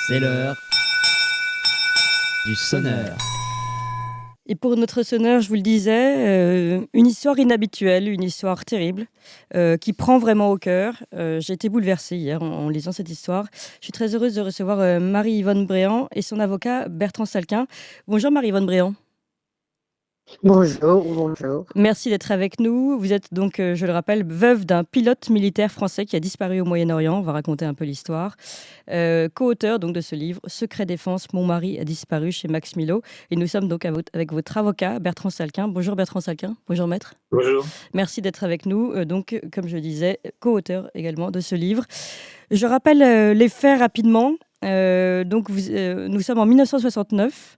C'est l'heure du sonneur. Et pour notre sonneur, je vous le disais, une histoire inhabituelle, une histoire terrible, qui prend vraiment au cœur. J'ai été bouleversée hier en lisant cette histoire. Je suis très heureuse de recevoir Marie-Yvonne Bréant et son avocat Bertrand Salquin. Bonjour Marie-Yvonne Bréant. Bonjour, bonjour. Merci d'être avec nous. Vous êtes donc, je le rappelle, veuve d'un pilote militaire français qui a disparu au Moyen-Orient. On va raconter un peu l'histoire. Co-auteur donc de ce livre, Secret défense, mon mari a disparu chez Max Milo. Et nous sommes donc avec votre avocat, Bertrand Salquin. Bonjour Bertrand Salquin. Bonjour maître. Bonjour. Merci d'être avec nous. Donc, comme je disais, co-auteur également de ce livre. Je rappelle les faits rapidement. Nous sommes en 1969.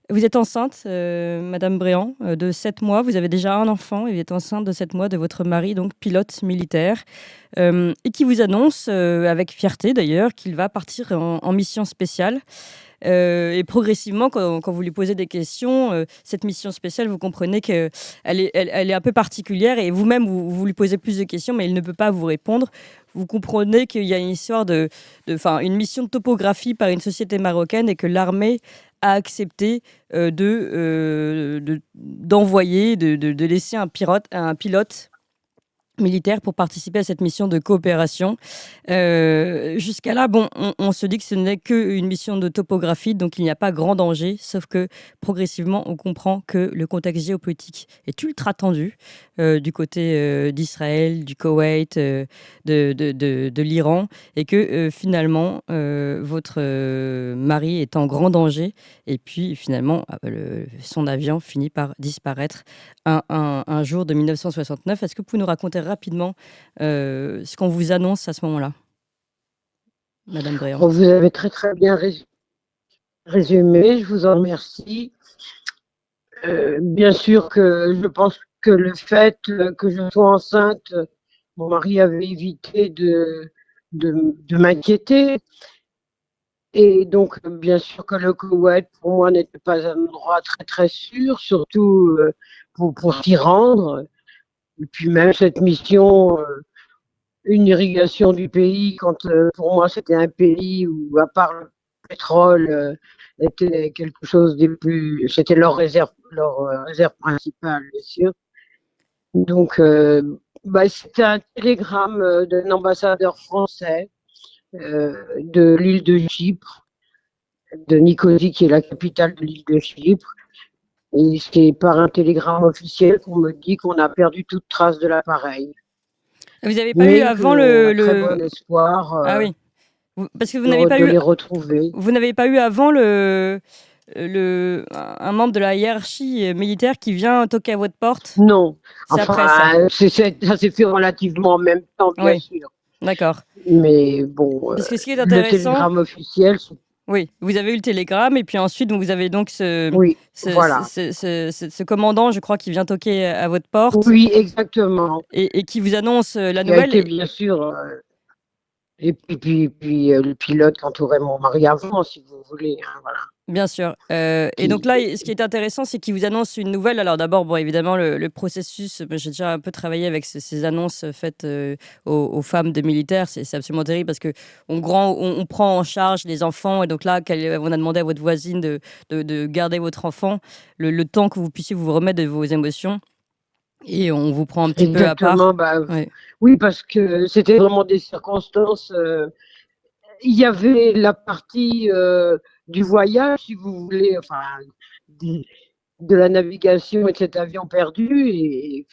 Vous êtes enceinte, Madame Bréant, de 7 mois. Vous avez déjà un enfant et vous êtes enceinte de 7 mois de votre mari, donc pilote militaire, et qui vous annonce, avec fierté d'ailleurs, qu'il va partir en mission spéciale. Et progressivement, quand vous lui posez des questions, cette mission spéciale, vous comprenez qu'elle est un peu particulière et vous-même, vous lui posez plus de questions, mais il ne peut pas vous répondre. Vous comprenez qu'il y a une histoire une mission de topographie par une société marocaine et que l'armée a accepté d'envoyer, de laisser un pilote militaire pour participer à cette mission de coopération. Jusqu'à là, on se dit que ce n'est qu'une mission de topographie, donc il n'y a pas grand danger, sauf que progressivement, on comprend que le contexte géopolitique est ultra tendu du côté d'Israël, du Koweït, de l'Iran, et que finalement, votre mari est en grand danger, et puis finalement, son avion finit par disparaître un jour de 1969. Est-ce que vous pouvez nous raconter rapidement ce qu'on vous annonce à ce moment-là, Madame Bréant? Vous avez très très bien résumé, je vous en remercie. Bien sûr que je pense que le fait que je sois enceinte, mon mari avait évité de m'inquiéter. Et donc, bien sûr que le Koweït, pour moi, n'était pas un endroit très très sûr, surtout pour s'y rendre. Et puis même cette mission, une irrigation du pays, quand pour moi c'était un pays où, à part le pétrole, était quelque chose des plus. C'était leur réserve principale, bien sûr. Donc, c'était un télégramme d'un ambassadeur français de l'île de Chypre, de Nicosie, qui est la capitale de l'île de Chypre. Et c'est par un télégramme officiel qu'on me dit qu'on a perdu toute trace de l'appareil. Vous n'avez pas eu Mais avant qu'on a très bon espoir Ah oui, parce que vous n'avez pas de eu... les retrouver. Vous n'avez pas eu avant un membre de la hiérarchie militaire qui vient toquer à votre porte? Non. C'est après ça. Ça s'est fait relativement en même temps, bien Oui, sûr. d'accord. Mais bon, Parce que ce qui est le intéressant, télégramme officiel, oui, vous avez eu le télégramme et puis ensuite donc, vous avez donc oui, voilà. ce commandant, je crois, qui vient toquer à votre porte Oui, exactement. et qui vous annonce la Qui a nouvelle. été, bien sûr, puis le pilote qui entourait mon mari avant, si vous voulez. Hein, voilà. Bien sûr. Et donc là, ce qui est intéressant, c'est qu'il vous annonce une nouvelle. Alors d'abord, bon, évidemment, le processus, j'ai déjà un peu travaillé avec ces annonces faites aux femmes de militaires. C'est absolument terrible parce on prend en charge les enfants. Et donc là, on a demandé à votre voisine de garder votre enfant le temps que vous puissiez vous remettre de vos émotions. Et on vous prend un petit peu à part. Exactement. Ouais. Oui, parce que c'était vraiment des circonstances. Il y avait la partie du voyage, si vous voulez, enfin, de, de la navigation et de cet avion perdu. Et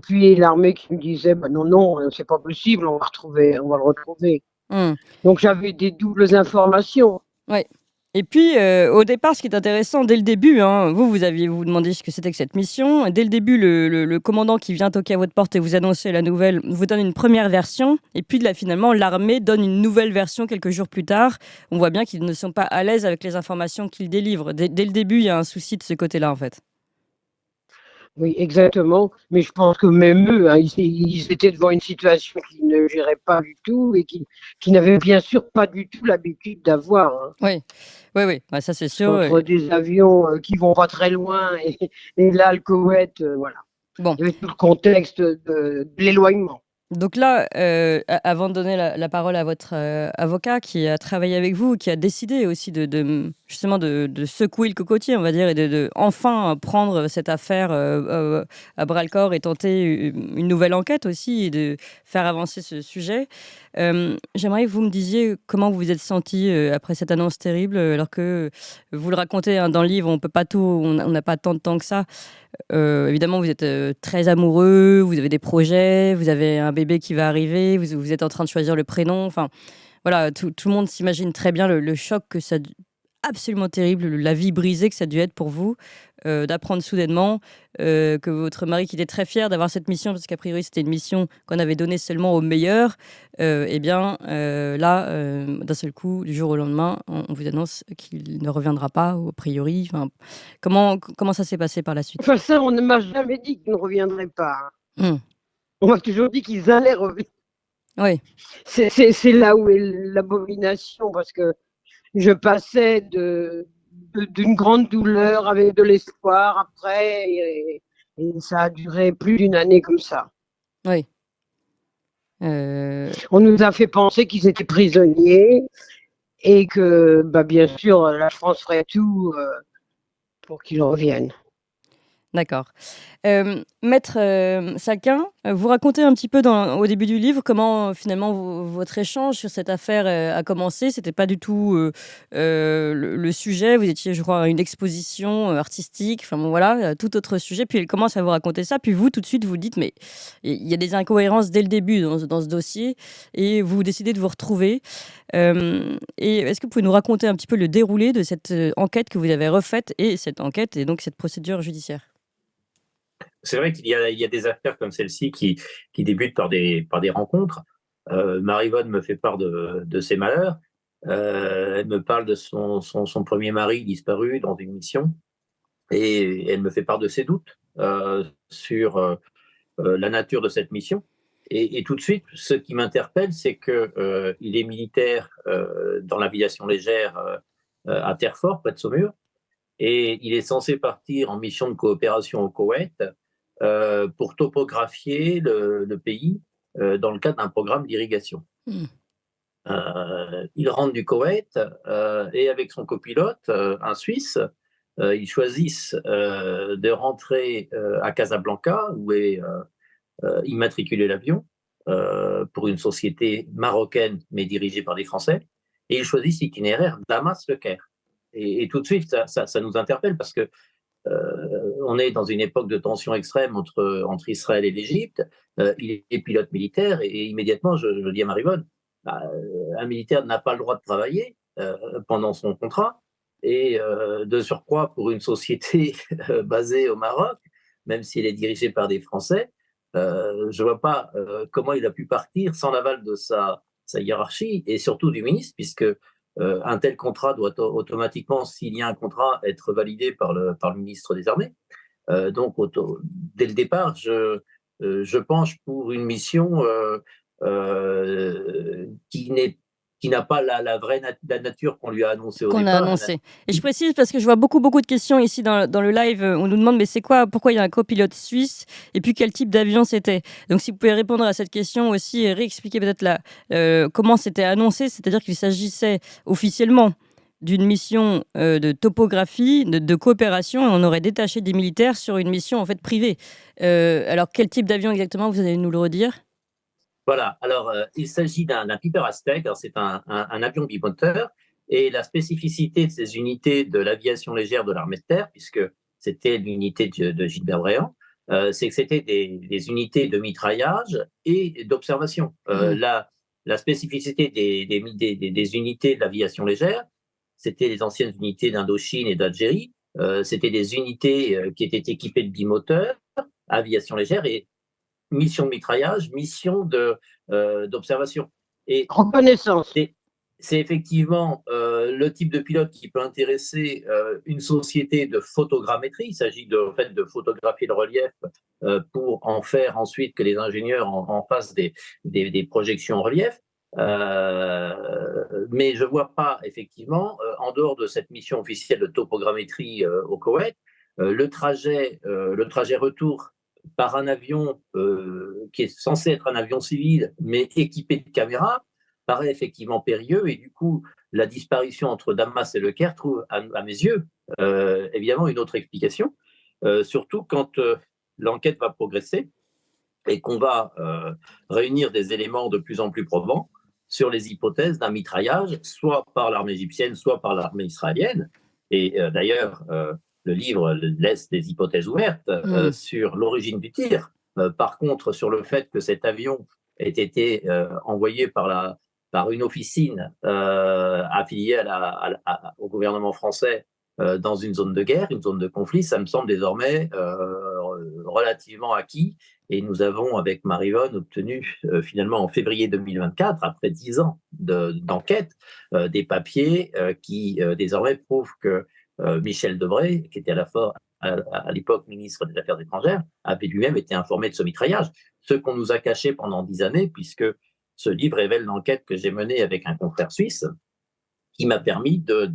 puis l'armée qui me disait, bah non, non, c'est pas possible, on va le retrouver. Hum. Donc j'avais des doubles informations. Ouais. Et puis, au départ, ce qui est intéressant, dès le début, hein, vous aviez vous demandé ce que c'était que cette mission. Dès le début, le commandant qui vient toquer à votre porte et vous annoncer la nouvelle vous donne une première version. Et puis, là, finalement, l'armée donne une nouvelle version quelques jours plus tard. On voit bien qu'ils ne sont pas à l'aise avec les informations qu'ils délivrent. Dès le début, il y a un souci de ce côté-là, en fait. Oui, exactement. Mais je pense que même eux, hein, ils étaient devant une situation qu'ils ne géraient pas du tout et qui n'avaient bien sûr pas du tout l'habitude d'avoir. Hein. Oui, oui, oui. Bah, ça, c'est sûr. Entre des avions qui vont pas très loin et là, le Koweït, voilà. Bon. Il y avait tout le contexte de l'éloignement. Donc là, avant de donner la parole à votre avocat qui a travaillé avec vous, qui a décidé aussi justement de secouer le cocotier, on va dire, et de enfin prendre cette affaire à bras le corps et tenter une nouvelle enquête aussi et de faire avancer ce sujet. J'aimerais que vous me disiez comment vous vous êtes senti après cette annonce terrible, alors que vous le racontez hein, dans le livre, on peut pas tout, on n'a pas tant de temps que ça. Évidemment, vous êtes très amoureux, vous avez des projets, vous avez un bébé qui va arriver, vous êtes en train de choisir le prénom. Enfin, voilà, tout le monde s'imagine très bien le choc que ça absolument terrible, la vie brisée que ça a dû être pour vous, d'apprendre soudainement que votre mari, qui était très fier d'avoir cette mission, parce qu'a priori c'était une mission qu'on avait donnée seulement aux meilleurs, eh bien là, d'un seul coup, du jour au lendemain, on vous annonce qu'il ne reviendra pas, a priori. Enfin, comment ça s'est passé par la suite? Enfin, ça, on ne m'a jamais dit qu'ils ne reviendraient pas. Hmm. On m'a toujours dit qu'ils allaient revenir. Oui, C'est là où est l'abomination, parce que je passais d'une grande douleur avec de l'espoir après, et ça a duré plus d'une année comme ça. oui. Euh, On nous a fait penser qu'ils étaient prisonniers et que, bah, bien sûr, la France ferait tout pour qu'ils reviennent. D'accord. Maître Salquin, vous racontez un petit peu au début du livre comment finalement votre échange sur cette affaire a commencé. C'était pas du tout le sujet. Vous étiez, je crois, à une exposition artistique. Enfin bon, voilà, tout autre sujet. Puis elle commence à vous raconter ça. Puis vous, tout de suite, vous dites, mais il y a des incohérences dès le début dans ce dossier. Et vous décidez de vous retrouver. Et est-ce que vous pouvez nous raconter un petit peu le déroulé de cette enquête que vous avez refaite et cette enquête et donc cette procédure judiciaire? C'est vrai qu'il y a des affaires comme celle-ci qui débutent par des rencontres. Maryvonne me fait part de ses malheurs. Elle me parle de son premier mari disparu dans une mission et elle me fait part de ses doutes sur la nature de cette mission. Et tout de suite, ce qui m'interpelle, c'est qu'il est militaire dans l'aviation légère à Terfort, près de Saumur, et il est censé partir en mission de coopération au Koweït pour topographier le pays dans le cadre d'un programme d'irrigation. Hmm. Il rentre du Koweït et avec son copilote, un Suisse, ils choisissent de rentrer à Casablanca, où est immatriculé l'avion, pour une société marocaine mais dirigée par des Français, et ils choisissent l'itinéraire Damas-Le Caire. Et tout de suite, ça nous interpelle parce que on est dans une époque de tension extrême entre Israël et l'Égypte. Il est pilote militaire et immédiatement, je dis à Maryvonne, un militaire n'a pas le droit de travailler pendant son contrat et de surcroît pour une société basée au Maroc, même si elle est dirigée par des Français, je ne vois pas comment il a pu partir sans l'aval de sa hiérarchie et surtout du ministre, puisque un tel contrat doit automatiquement, s'il y a un contrat, être validé par le ministre des Armées. Donc, dès le départ, je penche pour une mission qui n'a pas la vraie la nature qu'on lui a annoncée au Qu'on a départ. annoncé. Et je précise parce que je vois beaucoup de questions ici dans le live. On nous demande mais c'est quoi, pourquoi il y a un copilote suisse et puis quel type d'avion c'était. Donc si vous pouvez répondre à cette question aussi et réexpliquer peut-être comment c'était annoncé, c'est-à-dire qu'il s'agissait officiellement d'une mission de topographie, de coopération, et on aurait détaché des militaires sur une mission en fait privée. Alors quel type d'avion exactement, vous allez nous le redire? Voilà, alors il s'agit d'un Piper Aztec, c'est un avion bimoteur, et la spécificité de ces unités de l'aviation légère de l'armée de terre, puisque c'était l'unité de Gilbert Briand, c'est que c'était des unités de mitraillage et d'observation. La spécificité des unités de l'aviation légère, c'était les anciennes unités d'Indochine et d'Algérie, c'était des unités qui étaient équipées de bimoteurs, aviation légère, et mission de mitraillage, mission d'observation. Et Reconnaissance. c'est effectivement le type de pilote qui peut intéresser une société de photogrammétrie. Il s'agit en fait de photographier le relief pour en faire ensuite que les ingénieurs en fassent des projections en relief. Mais je ne vois pas effectivement, en dehors de cette mission officielle de topogrammétrie au Koweït, le trajet retour par un avion qui est censé être un avion civil, mais équipé de caméras, paraît effectivement périlleux. Et du coup, la disparition entre Damas et Le Caire trouve, à mes yeux, évidemment une autre explication, surtout quand l'enquête va progresser et qu'on va réunir des éléments de plus en plus probants sur les hypothèses d'un mitraillage, soit par l'armée égyptienne, soit par l'armée israélienne. Et d'ailleurs, le livre laisse des hypothèses ouvertes sur l'origine du tir. Par contre, sur le fait que cet avion ait été envoyé par une officine affiliée au gouvernement français dans une zone de guerre, une zone de conflit, ça me semble désormais relativement acquis. Et nous avons, avec Marie-Vonne, obtenu finalement en février 2024, après 10 ans d'enquête, des papiers qui désormais prouvent que Michel Debré, qui était à l'époque ministre des Affaires étrangères, avait lui-même été informé de ce mitraillage. Ce qu'on nous a caché pendant 10 années, puisque ce livre révèle l'enquête que j'ai menée avec un confrère suisse, qui m'a permis de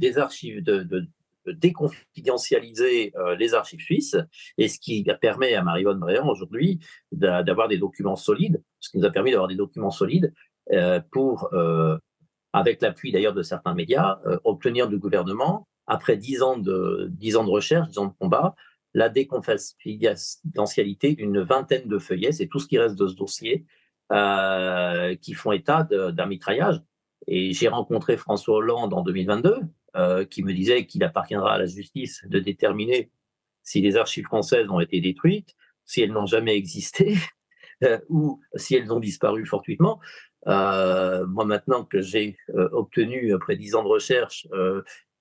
déconfidentialiser les archives suisses, et ce qui permet à Marie-Vonne Bréant aujourd'hui d'avoir des documents solides, ce qui nous a permis d'avoir des documents solides pour, avec l'appui d'ailleurs de certains médias, obtenir du gouvernement, après 10 ans de recherche, 10 ans de combat, la déconfidentialité d'une vingtaine de feuillets, c'est tout ce qui reste de ce dossier, qui font état d'un mitraillage. Et j'ai rencontré François Hollande en 2022, qui me disait qu'il appartiendra à la justice de déterminer si les archives françaises ont été détruites, si elles n'ont jamais existé, ou si elles ont disparu fortuitement. Moi, maintenant que j'ai obtenu, après 10 ans de recherche,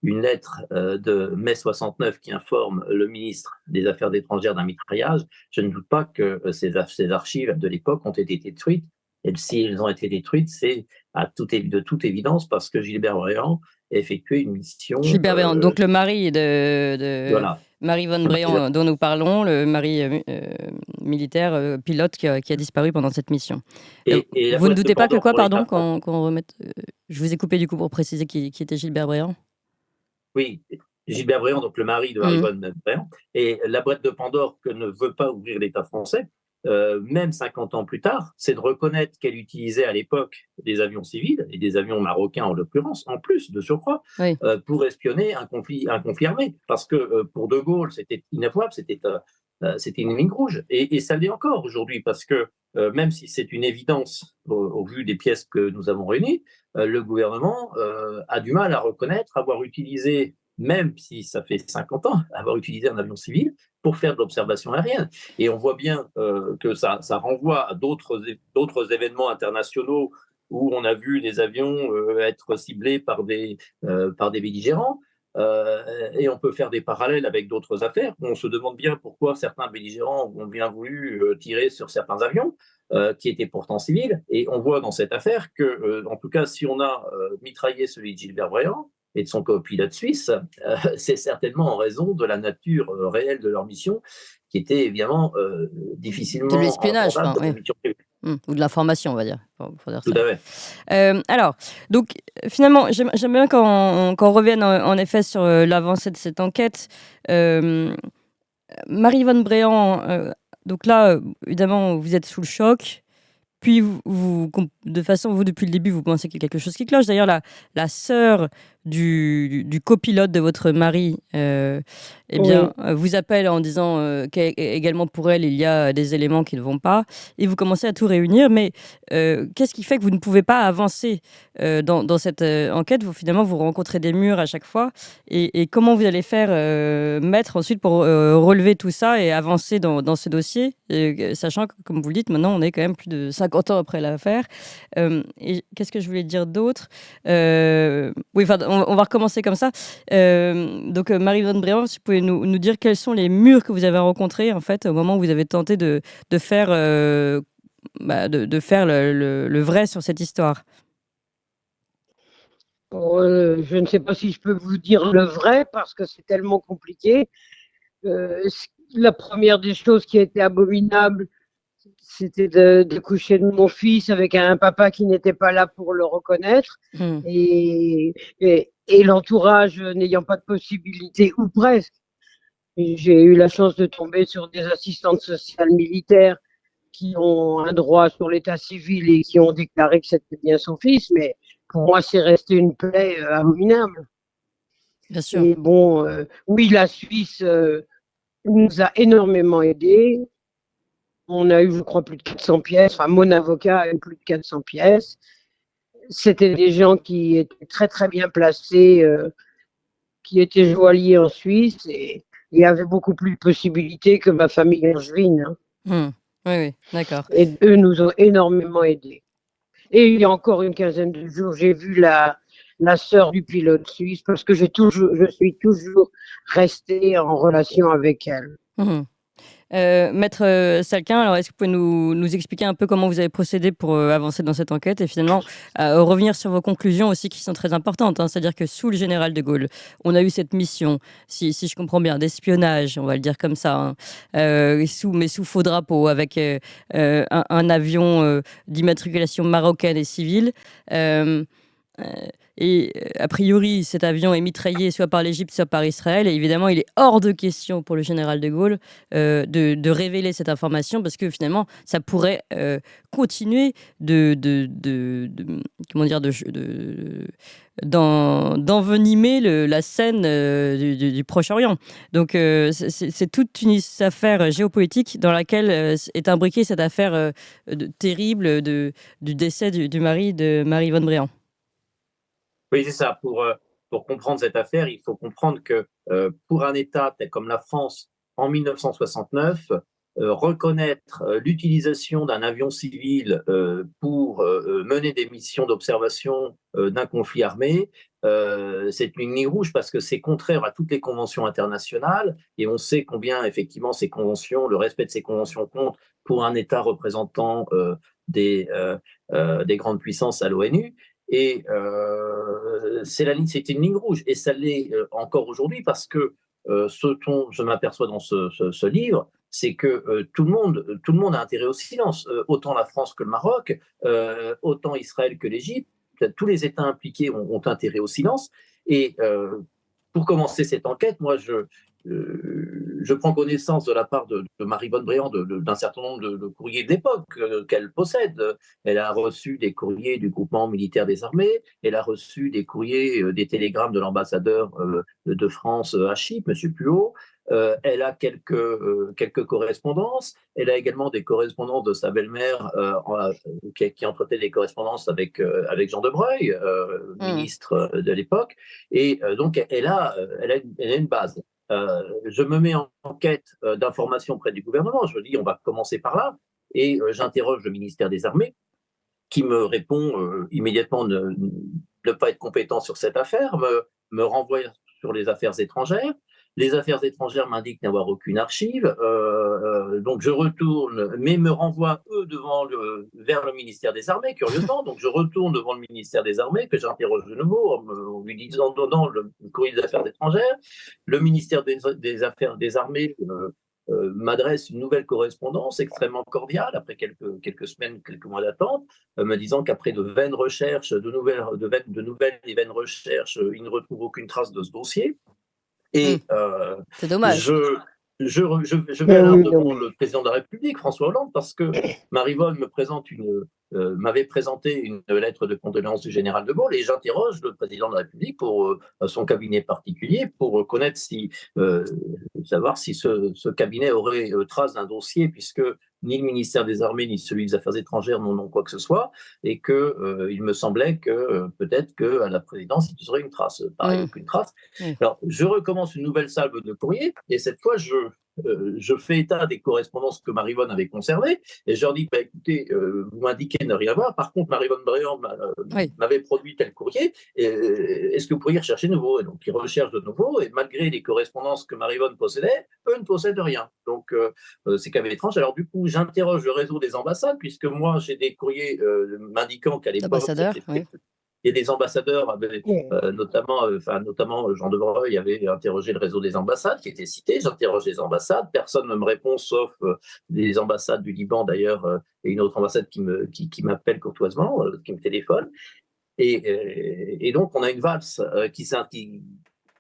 une lettre de mai 69 qui informe le ministre des Affaires étrangères d'un mitraillage, je ne doute pas que ces archives de l'époque ont été détruites. Et si elles ont été détruites, c'est de toute évidence parce que Gilbert Bréant a effectué une mission. Gilbert Bréant, donc le mari de voilà. Marie-Vonne Bréant dont nous parlons, le mari militaire, pilote qui a disparu pendant cette mission. Et vous ne doutez pas que quoi, pardon, qu'on remette... je vous ai coupé du coup pour préciser qui était Gilbert Bréant. Oui, Gilbert Bréant, donc le mari de Marie-Vonne Bréant, et la boîte de Pandore que ne veut pas ouvrir l'État français, même 50 ans plus tard, c'est de reconnaître qu'elle utilisait à l'époque des avions civils, et des avions marocains en l'occurrence, en plus de surcroît, oui. Pour espionner un conflit armé. Parce que pour De Gaulle, c'était inavouable, c'était une ligne rouge. Et ça l'est encore aujourd'hui, parce que même si c'est une évidence au vu des pièces que nous avons réunies, le gouvernement a du mal à reconnaître avoir utilisé, même si ça fait 50 ans, avoir utilisé un avion civil pour faire de l'observation aérienne. Et on voit bien que ça renvoie à d'autres événements internationaux où on a vu des avions être ciblés par des belligérants. Et on peut faire des parallèles avec d'autres affaires. On se demande bien pourquoi certains belligérants ont bien voulu tirer sur certains avions qui étaient pourtant civils. Et on voit dans cette affaire que, en tout cas, si on a mitraillé celui de Gilbert Bréant et de son copilote suisse, c'est certainement en raison de la nature réelle de leur mission, qui était évidemment difficilement... De l'espionnage, ou de l'information, on va dire. Pour dire tout ça. À fait. Alors, donc, finalement, j'aime bien qu'on revienne en effet sur l'avancée de cette enquête. Marie-Vonne Bréant, donc là, évidemment, vous êtes sous le choc. Puis, de façon, vous, depuis le début, vous pensez qu'il y a quelque chose qui cloche. D'ailleurs, la sœur du copilote de votre mari vous appelle en disant qu'également pour elle, il y a des éléments qui ne vont pas. Et vous commencez à tout réunir. Mais qu'est-ce qui fait que vous ne pouvez pas avancer dans cette enquête? Finalement, vous rencontrez des murs à chaque fois. Et comment vous allez faire maître ensuite pour relever tout ça et avancer dans ce dossier, sachant que, comme vous le dites, maintenant, on est quand même plus de 50 ans après l'affaire. Et qu'est-ce que je voulais dire d'autre? On va recommencer comme ça. Donc, Marie-Vonne Bréant, si vous pouvez nous dire quels sont les murs que vous avez rencontrés, en fait, au moment où vous avez tenté de faire, le vrai sur cette histoire. Je ne sais pas si je peux vous dire le vrai, parce que c'est tellement compliqué. La première des choses qui a été abominable, c'était de coucher de mon fils avec un papa qui n'était pas là pour le reconnaître, et l'entourage n'ayant pas de possibilité, ou presque, Et j'ai eu la chance de tomber sur des assistantes sociales militaires qui ont un droit sur l'état civil et qui ont déclaré que c'était bien son fils, mais pour moi, c'est resté une plaie abominable. Bien sûr. Et bon, oui, la Suisse nous a énormément aidés. On a eu, je crois, plus de 400 pièces. Enfin, mon avocat a eu plus de 400 pièces. C'était des gens qui étaient très, très bien placés, qui étaient joailliers en Suisse et il y avait beaucoup plus de possibilités que ma famille angevine, hein. Oui, oui, d'accord. Et eux nous ont énormément aidés. Et il y a encore une quinzaine de jours, j'ai vu la sœur du pilote suisse parce que je suis toujours restée en relation avec elle. Maître Salquin, alors est-ce que vous pouvez nous expliquer un peu comment vous avez procédé pour avancer dans cette enquête et finalement revenir sur vos conclusions aussi qui sont très importantes, hein, c'est-à-dire que sous le général de Gaulle, on a eu cette mission, si je comprends bien, d'espionnage, on va le dire comme ça, hein, mais sous faux drapeau, avec un avion d'immatriculation marocaine et civile. A priori, cet avion est mitraillé soit par l'Égypte, soit par Israël. Et évidemment, il est hors de question pour le général de Gaulle de révéler cette information parce que finalement, ça pourrait continuer comment dire, d'envenimer la scène du Proche-Orient. Donc, c'est toute une affaire géopolitique dans laquelle est imbriquée cette affaire terrible du décès du mari de Marie von Bréant. Oui, c'est ça. Pour comprendre cette affaire, il faut comprendre que pour un État tel comme la France, en 1969, reconnaître l'utilisation d'un avion civil pour mener des missions d'observation d'un conflit armé, c'est une ligne rouge parce que c'est contraire à toutes les conventions internationales et on sait combien effectivement ces conventions, le respect de ces conventions compte pour un État représentant des grandes puissances à l'ONU. Et c'est une ligne rouge, et ça l'est encore aujourd'hui parce que ce dont je m'aperçois dans ce livre, c'est que tout le monde a intérêt au silence, autant la France que le Maroc, autant Israël que l'Égypte, tous les États impliqués ont intérêt au silence. Et pour commencer cette enquête, moi, je prends connaissance de la part de Marie von Bréant d'un certain nombre de courriers de l'époque qu'elle possède. Elle a reçu des courriers du groupement militaire des armées, elle a reçu des courriers, des télégrammes de l'ambassadeur de France à Chypre, M. Puot. Elle a quelques correspondances. Elle a également des correspondances de sa belle-mère qui entretenait des correspondances avec Jean de Breuil, ministre de l'époque. Et donc, elle a une base. Je me mets en quête d'informations auprès du gouvernement. Je me dis, on va commencer par là. Et j'interroge le ministère des Armées, qui me répond immédiatement ne pas être compétent sur cette affaire, me renvoie sur les affaires étrangères. Les affaires étrangères m'indiquent n'avoir aucune archive, donc je retourne, mais me renvoie eux vers le ministère des Armées, curieusement. Donc je retourne devant le ministère des Armées, que j'interroge de nouveau en lui disant, donnant le courrier des affaires étrangères. Le ministère des Affaires des Armées m'adresse une nouvelle correspondance extrêmement cordiale après quelques semaines, quelques mois d'attente, me disant qu'après de vaines recherches, de nouvelles et vaines recherches, il ne retrouve aucune trace de ce dossier. Et c'est dommage. je vais alors devant le président de la République, François Hollande, parce que Marie-Vonne m'avait présenté une lettre de condoléances du général de Gaulle, et j'interroge le président de la République pour son cabinet particulier pour connaître savoir si ce cabinet aurait trace d'un dossier, puisque ni le ministère des Armées ni celui des Affaires étrangères n'ont quoi que ce soit, et que il me semblait que peut-être qu'à la présidence, il y aurait une trace. Pareil, aucune trace. Alors, je recommence une nouvelle salve de courrier, et cette fois, je fais état des correspondances que Marie-Vonne avait conservées, et je leur dis, écoutez, vous m'indiquez ne rien voir, par contre, Marie-Vonne Bréant m'avait produit tel courrier, est-ce que vous pourriez rechercher de nouveau? Et donc, ils recherchent de nouveau, et malgré les correspondances que Marie-Vonne possédait, eux ne possèdent rien. Donc, c'est quand même étrange. Alors, du coup, j'interroge le réseau des ambassades, puisque moi, j'ai des courriers m'indiquant qu'à l'époque, il y a des ambassadeurs, notamment Jean de Breuil avait interrogé le réseau des ambassades qui était cité. J'interroge les ambassades, personne ne me répond, sauf les ambassades du Liban d'ailleurs, et une autre ambassade qui m'appelle courtoisement, qui me téléphone. Et donc on a une valse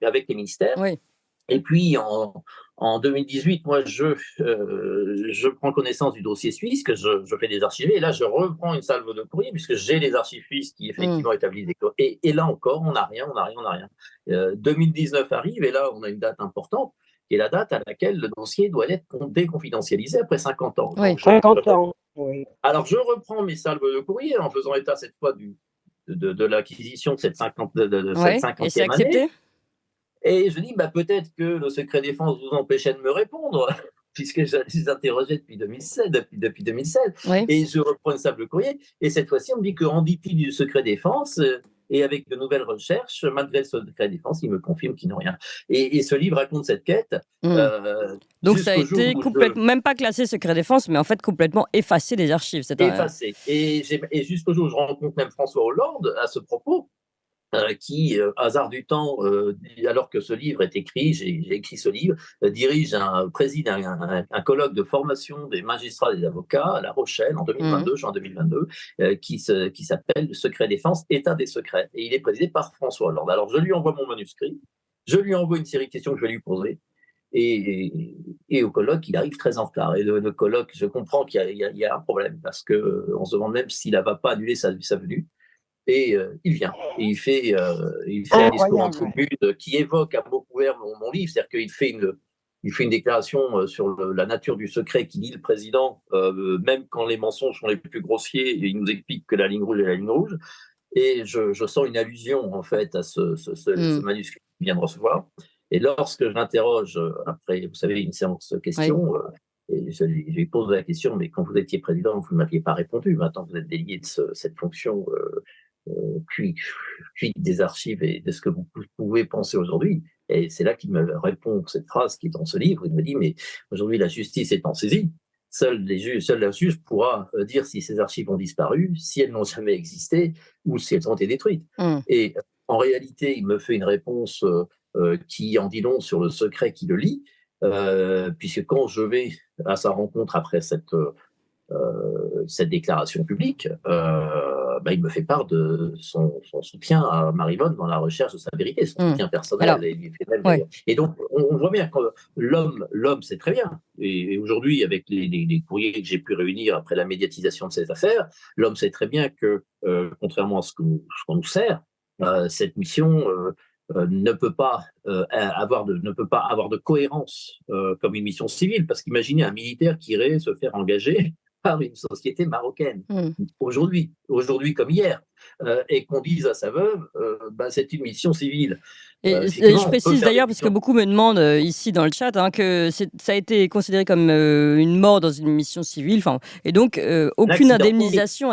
avec les ministères. Oui. Et puis en 2018, moi, je prends connaissance du dossier suisse, que je fais désarchiver, et là, je reprends une salve de courrier, puisque j'ai les archives suisses qui, effectivement, établissent des cours. Et là encore, on n'a rien, on n'a rien, on n'a rien. 2019 arrive, et là, on a une date importante, qui est la date à laquelle le dossier doit être déconfidentialisé après 50 ans. Oui. Donc, 50 ans, oui. alors, je reprends mes salves de courrier en faisant état cette fois de l'acquisition de cette Ouais. Et c'est 50e année. accepté? Et je dis, bah, peut-être que le secret défense vous empêchait de me répondre, puisque je les interrogeais depuis 2016, depuis 2016. Oui. Et je reprends une simple courrier. Et cette fois-ci, on me dit qu'en dépit du secret défense, et avec de nouvelles recherches, malgré le secret défense, ils me confirment qu'ils n'ont rien. Et ce livre raconte cette quête. Donc ça a jusqu'au jour été où complètement, même pas classé secret défense, mais en fait complètement effacé des archives. C'est un... effacé. Et jusqu'au jour où je rencontre même François Hollande à ce propos, qui, hasard du temps, alors que ce livre est écrit, j'ai écrit ce livre, préside un colloque de formation des magistrats et des avocats à La Rochelle en 2022, juin 2022, qui s'appelle Le secret défense, état des secrets. Et il est présidé par François Hollande. Alors je lui envoie mon manuscrit, je lui envoie une série de questions que je vais lui poser. Et au colloque, il arrive très en retard. Et le colloque, je comprends qu'il y a un problème, parce qu'on se demande même s'il ne va pas annuler sa venue. Et il vient. Et il fait un discours en tribune qui évoque à mot couvert mon livre. C'est-à-dire qu'il fait une déclaration sur la nature du secret qui dit le président, même quand les mensonges sont les plus grossiers, et il nous explique que la ligne rouge est la ligne rouge. Et je sens une allusion, en fait, à ce manuscrit qu'il vient de recevoir. Et lorsque je l'interroge, après, vous savez, une séance de questions, et je lui pose la question, mais quand vous étiez président, vous ne m'aviez pas répondu. Maintenant, vous êtes délié de cette fonction, puis des archives et de ce que vous pouvez penser aujourd'hui. Et c'est là qu'il me répond cette phrase qui est dans ce livre. Il me dit, mais aujourd'hui, la justice est en saisie. Seul la juge pourra dire si ces archives ont disparu, si elles n'ont jamais existé ou si elles ont été détruites. Et en réalité, il me fait une réponse qui en dit long sur le secret qui le lie, puisque quand je vais à sa rencontre après cette déclaration publique, il me fait part de son soutien à Maryvonne dans la recherche de sa vérité, son soutien personnel. Alors, et donc, on voit bien que l'homme sait très bien. Et aujourd'hui, avec les courriers que j'ai pu réunir après la médiatisation de cette affaire, l'homme sait très bien que, contrairement à ce qu'on nous sert, cette mission ne peut pas avoir de cohérence comme une mission civile, parce qu'imaginez un militaire qui irait se faire engager par une société marocaine, aujourd'hui comme hier, et qu'on dise à sa veuve, c'est une mission civile. Et je précise d'ailleurs, parce que beaucoup me demandent ici dans le chat, que ça a été considéré comme une mort dans une mission civile, et donc aucune indemnisation,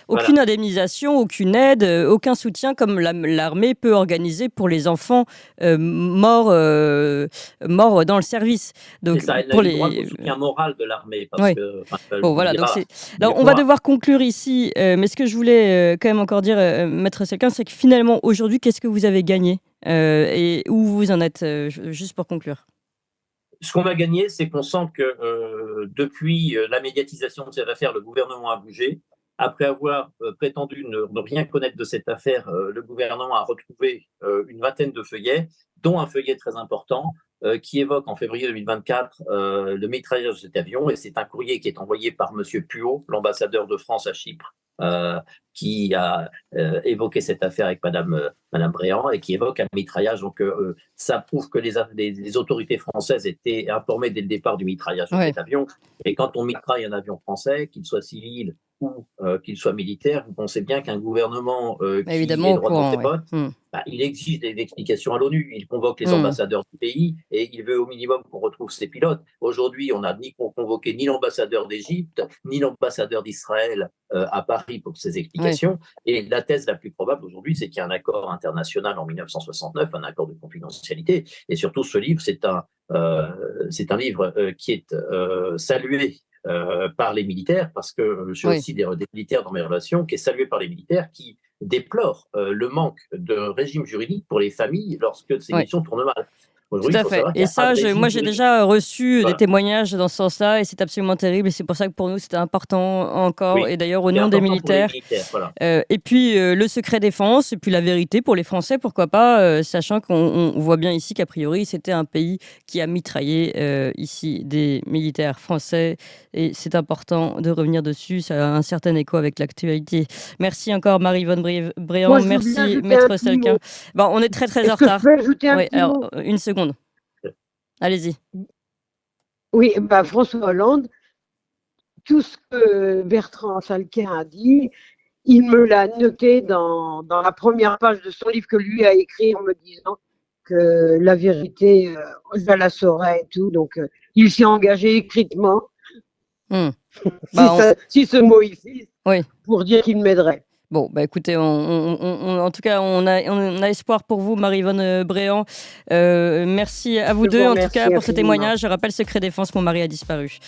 aucune indemnisation, aucune aide, aucun soutien comme l'armée peut organiser pour les enfants morts dans le service. Donc, ça, elle pour a eu les droit au soutien moral de l'armée. Parce que, bon, voilà, donc alors, on va devoir conclure ici, mais ce que je voulais quand même encore dire, Maître Selkin, c'est que finalement, aujourd'hui, qu'est-ce que vous avez gagné et où vous en êtes, juste pour conclure? Ce qu'on a gagné, c'est qu'on sent que depuis la médiatisation de cette affaire, le gouvernement a bougé. Après avoir prétendu ne rien connaître de cette affaire, le gouvernement a retrouvé une vingtaine de feuillets, dont un feuillet très important qui évoque en février 2024 le mitraillage de cet avion. Et c'est un courrier qui est envoyé par M. Puot, l'ambassadeur de France à Chypre, qui a évoqué cette affaire avec Madame Bréant et qui évoque un mitraillage. Donc, ça prouve que les autorités françaises étaient informées dès le départ du mitraillage de cet avion. Et quand on mitraille un avion français, qu'il soit civil ou qu'il soit militaire, vous pensez bien qu'un gouvernement qui est droit dans ses bottes, il exige des explications à l'ONU. Il convoque les ambassadeurs du pays et il veut au minimum qu'on retrouve ses pilotes. Aujourd'hui, on n'a ni convoqué ni l'ambassadeur d'Égypte, ni l'ambassadeur d'Israël à Paris pour ces explications. Et la thèse la plus probable aujourd'hui, c'est qu'il y a un accord international en 1969, un accord de confidentialité. Et surtout, ce livre, c'est un livre qui est salué par les militaires, parce que j'ai aussi des militaires dans mes relations, qui est salué par les militaires qui déplorent le manque de régime juridique pour les familles lorsque ces missions tournent mal. Oui, Tout il à faut fait. savoir qu'il y Et a ça, un moi, j'ai déjà reçu Voilà. des témoignages dans ce sens-là, et c'est absolument terrible. Et c'est pour ça que pour nous, c'était important encore. Oui, Et d'ailleurs, au c'est nom des important pour les militaires. militaires, voilà. Et puis le secret défense, et puis la vérité pour les Français, pourquoi pas, sachant qu'on voit bien ici qu'a priori, c'était un pays qui a mitraillé ici des militaires français. Et c'est important de revenir dessus. Ça a un certain écho avec l'actualité. Merci encore, Marie-Yvonne Moi, Bréant. je veux bien Merci, ajouter un Maître petit Selquin. mot. Bon, on est très, très en Est-ce que je retard. peux ajouter un Oui, petit alors, mot? une seconde. Allez-y. Oui, bah, François Hollande, tout ce que Bertrand Salquin a dit, il me l'a noté dans la première page de son livre que lui a écrit en me disant que la vérité, je la saurais et tout. Donc, il s'est engagé écritement, Hmm. Bah, si ce mot ici, oui. pour dire qu'il m'aiderait. Bon, bah écoutez, en tout cas, on a espoir pour vous, Marie-Yvonne Bréant. Merci à vous Je deux, vous en tout cas, remercie pour ce infiniment. témoignage. Je rappelle, Secret Défense, mon mari a disparu.